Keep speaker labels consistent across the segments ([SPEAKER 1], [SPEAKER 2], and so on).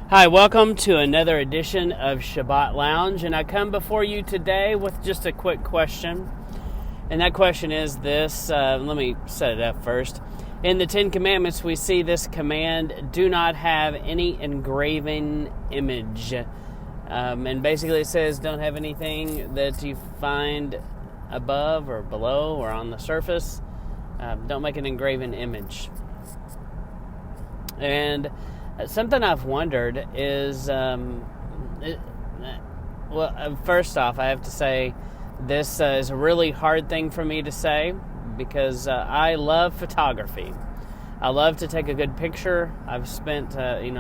[SPEAKER 1] Hi, welcome to another edition of Shabbat Lounge, and I come before you today with just a quick question. And that question is this, let me set it up first. In the Ten Commandments, we see this command, do not have any engraven image. And basically it says don't have anything that you find above or below or on the surface. Don't make an engraven image. And something I've wondered is, first off, I have to say this is a really hard thing for me to say because I love photography. I love to take a good picture. I've spent,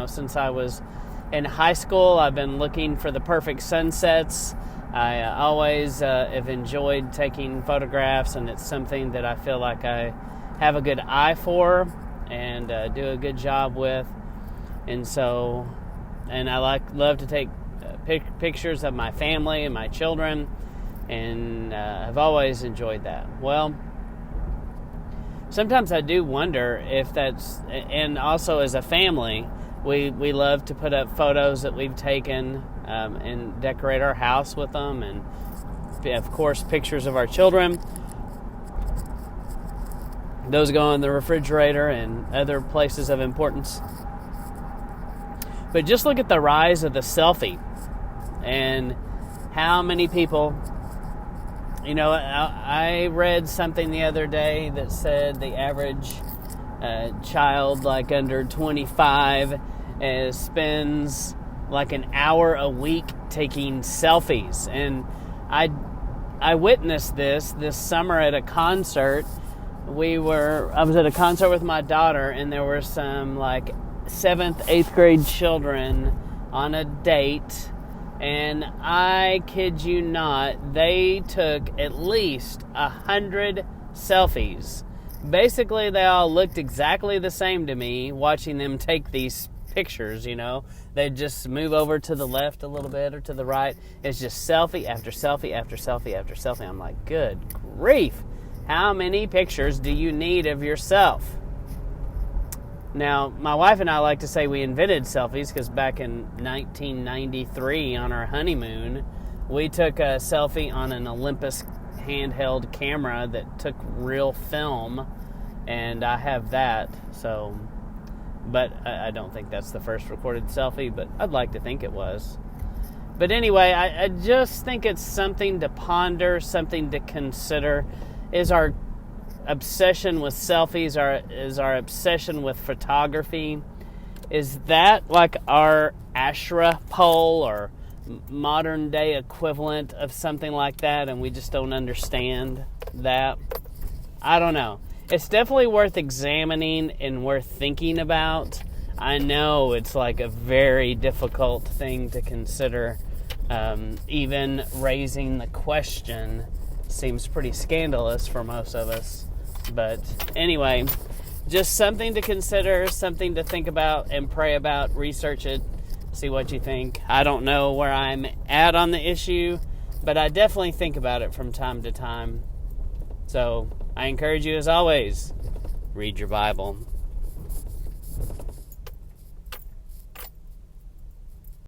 [SPEAKER 1] since I was in high school, I've been looking for the perfect sunsets. I always have enjoyed taking photographs, and it's something that I feel like I have a good eye for and do a good job with. And I love to take pictures of my family and my children, and I've always enjoyed that. Well, sometimes I do wonder if that's, and also as a family, we love to put up photos that we've taken and decorate our house with them, and of course pictures of our children. Those go in the refrigerator and other places of importance. But just look at the rise of the selfie and how many people, I read something the other day that said the average child, like under 25, spends like an hour a week taking selfies. And I witnessed this summer at a concert. I was at a concert with my daughter, and there were some 7th, 8th grade children on a date, and I kid you not, they took at least 100 selfies. Basically, they all looked exactly the same to me watching them take these pictures. They'd just move over to the left a little bit or to the right. It's just selfie after selfie after selfie after selfie. I'm like, good grief, how many pictures do you need of yourself? Now, my wife and I like to say we invented selfies because back in 1993 on our honeymoon, we took a selfie on an Olympus handheld camera that took real film, and I have that. But I don't think that's the first recorded selfie, but I'd like to think it was. But anyway, I just think it's something to ponder, something to consider. Is our obsession with selfies, is our obsession with photography, is that like our Asherah pole or modern day equivalent of something like that, and we just don't understand that? I don't know. It's definitely worth examining and worth thinking about. I know it's like a very difficult thing to consider. Even raising the question seems pretty scandalous for most of us. But anyway, just something to consider, something to think about and pray about, research it, see what you think. I don't know where I'm at on the issue, but I definitely think about it from time to time. So I encourage you, as always, read your Bible.